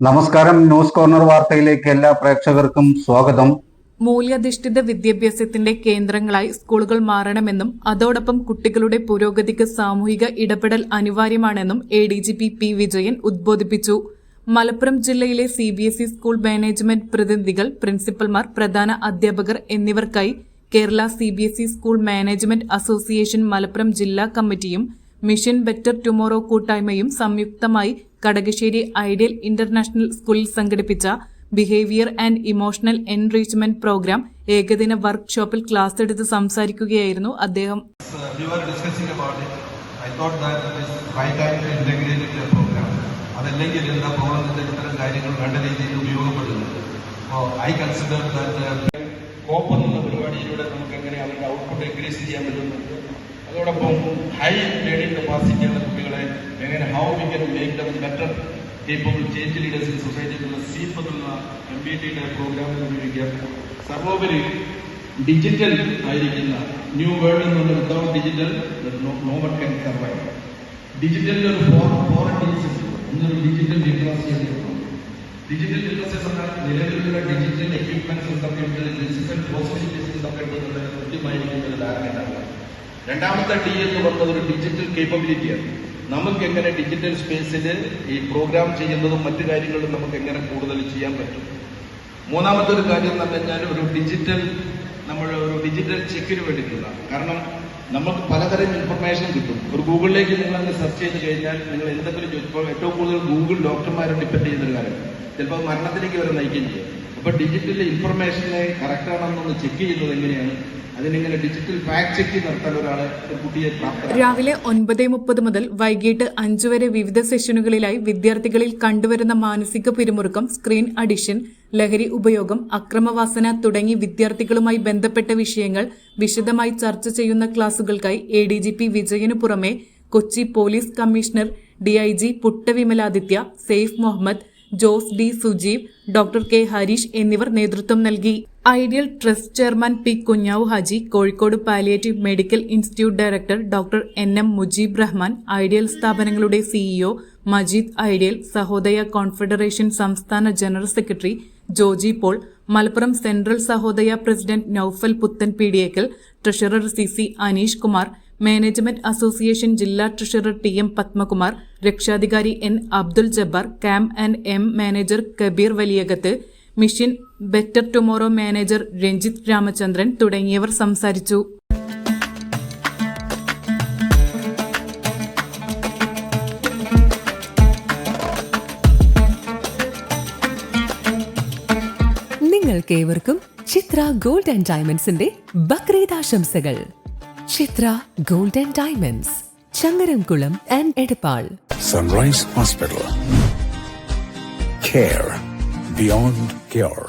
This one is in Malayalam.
നമസ്കാരം. ന്യൂസ് കോർണർ വാർത്തയിലേക്ക് എല്ലാ പ്രേക്ഷകർക്കും സ്വാഗതം. മൂല്യാധിഷ്ഠിത വിദ്യാഭ്യാസത്തിന്റെ കേന്ദ്രങ്ങളായി സ്കൂളുകൾ മാറണമെന്നും അതോടൊപ്പം കുട്ടികളുടെ പുരോഗതിക്ക് സാമൂഹിക ഇടപെടൽ അനിവാര്യമാണെന്നും എഡിജിപി പി വിജയൻ ഉദ്ബോധിപ്പിച്ചു. മലപ്പുറം ജില്ലയിലെ CBSE സ്കൂൾ മാനേജ്മെന്റ് പ്രതിനിധികൾ, പ്രിൻസിപ്പൽമാർ, പ്രധാന അധ്യാപകർ എന്നിവർക്കായി Kerala CBSE school management association Malappuram ജില്ലാ കമ്മിറ്റിയും മിഷൻ ബെറ്റർ ടുമോറോ കൂട്ടായ്മയും സംയുക്തമായി കടകശ്ശേരി ഐഡിയൽ ഇന്റർനാഷണൽ സ്കൂളിൽ സംഘടിപ്പിച്ച behaviour and emotional enrichment programme ഏകദിന വർക്ക്ഷോപ്പിൽ ക്ലാസ് എടുത്ത് സംസാരിക്കുകയായിരുന്നു അദ്ദേഹം. അതല്ലെങ്കിൽ എന്താ പ്രോബ്ലത്തിന്റെ ഇത്തരം കാര്യങ്ങൾ വേണ്ട രീതിയിൽ ഉപയോഗപ്പെടുന്നു. കോപ്പ് എന്ന പരിപാടിയിലൂടെ നമുക്ക് എങ്ങനെ അവരുടെ ഔട്ട്പുട്ട് ഇൻക്രീസ് ചെയ്യാൻ പറ്റുന്നു. അതോടൊപ്പം ഹൈ ലേണിംഗ് കപ്പാസിറ്റി ഉള്ള കുട്ടികളെ എങ്ങനെ how we can make them better capable change leaders in society എന്നുള്ള സീപ്പ് എന്നുള്ള MBTയുടെ പ്രോഗ്രാമിൽ ഉപയോഗിക്കാം. സർവോപരി ഡിജിറ്റൽ ആയിരിക്കുന്ന ന്യൂ വേൾഡ് എന്നുള്ള without digital no one can survive. ഡിജിറ്റലിൽ ഒരു ഫോറൻ ഡിജിറ്റൽ എന്നൊരു ഡിജിറ്റൽ ലിറ്ററസി ഡിജിറ്റൽ ലിറ്ററസി എന്നാൽ നിലവിലുള്ള ഡിജിറ്റൽ എക്യുപ്മെന്റ്സ് എന്തൊക്കെയുണ്ട്, ഡിജിറ്റൽ പോസിബിലിറ്റീസ് എന്തൊക്കെയുണ്ട് എന്നുള്ളത് കൃത്യമായിരിക്കുന്ന ഒരു ധാരണ ഉണ്ടാകും. രണ്ടാമത്തെ D എന്ന് പറയുന്നത് ഒരു ഡിജിറ്റൽ കേപ്പബിലിറ്റിയാണ്. നമുക്ക് എങ്ങനെ ഡിജിറ്റൽ സ്പേസിൽ ഈ പ്രോഗ്രാം ചെയ്യുന്നതും മറ്റു കാര്യങ്ങളും നമുക്ക് എങ്ങനെ കൂടുതൽ ചെയ്യാൻ പറ്റും. മൂന്നാമത്തെ ഒരു കാര്യം എന്ന് പറഞ്ഞാൽ ഒരു ഡിജിറ്റൽ ചെക്കിന് വേണ്ടിയിട്ടുള്ള, കാരണം നമുക്ക് പലതരം ഇൻഫർമേഷൻ കിട്ടും. ഒരു ഗൂഗിളിലേക്ക് നിങ്ങൾ സെർച്ച് ചെയ്ത് കഴിഞ്ഞാൽ നിങ്ങൾ എന്തെങ്കിലും ചോദിച്ചപ്പോൾ ഏറ്റവും കൂടുതൽ ഗൂഗിൾ ഡോക്ടർമാരെ ഡിപ്പെൻഡ് ചെയ്യുന്നൊരു കാര്യം, ചിലപ്പോൾ മരണത്തിലേക്ക് വരെ നയിക്കുകയും ചെയ്യും. അപ്പൊ ഡിജിറ്റൽ ഇൻഫർമേഷനെ കറക്റ്റ് ആണെന്നൊന്ന് ചെക്ക് ചെയ്യുന്നത് എങ്ങനെയാണ്, അതിനിങ്ങനെ ഡിജിറ്റൽ ഫാക്ട് ചെക്ക് നടത്താൻ ഒരാളെ കുട്ടിയെ രാവിലെ 9:30 മുതൽ വൈകിട്ട് 5 വരെ വിവിധ സെഷനുകളിലായി വിദ്യാർത്ഥികളിൽ കണ്ടുവരുന്ന മാനസിക പിരിമുറുക്കം, സ്ക്രീൻ അഡിക്ഷൻ, ലഹരി ഉപയോഗം, അക്രമവാസന തുടങ്ങി വിദ്യാർത്ഥികളുമായി ബന്ധപ്പെട്ട വിഷയങ്ങൾ വിശദമായി ചർച്ച ചെയ്യുന്ന ക്ലാസുകൾക്കായി ADGP വിജയനു പുറമെ Kochi police commissioner DIG Puttavimaladitya, Saif Muhammad, Jose D Sujeev, doctor K Harish എന്നിവർ നേതൃത്വം നൽകി. Ideal trust chairman P Kunjavu Haji, Kozhikode palliative medical institute director doctor NM Mujeeb Rahman, ideal സ്ഥാപനങ്ങളുടെ CEO Majeed ideal, Sahodaya confederation സംസ്ഥാന general secretary Joji Paul, Malappuram central Sahodaya president Noufal Puthan Peediyekkal, treasurer CC Aneesh Kumar, management association ജില്ലാ ട്രഷറർ TM പത്മകുമാർ, രക്ഷാധികാരി N Abdul Jabbar, CAM & M manager Kabeer Valiyakath, mission better tomorrow manager Ranjith Ramachandran തുടങ്ങിയവർ സംസാരിച്ചു. നിങ്ങൾക്കേവർക്കും ചിത്ര ഗോൾഡ് ആൻഡ് ഡയമണ്ട്സിന്റെ ബക്രീദ് ആശംസകൾ. Chithra gold and diamonds, Changaramkulam and Edappal. Sunrise Hospital. Care beyond cure.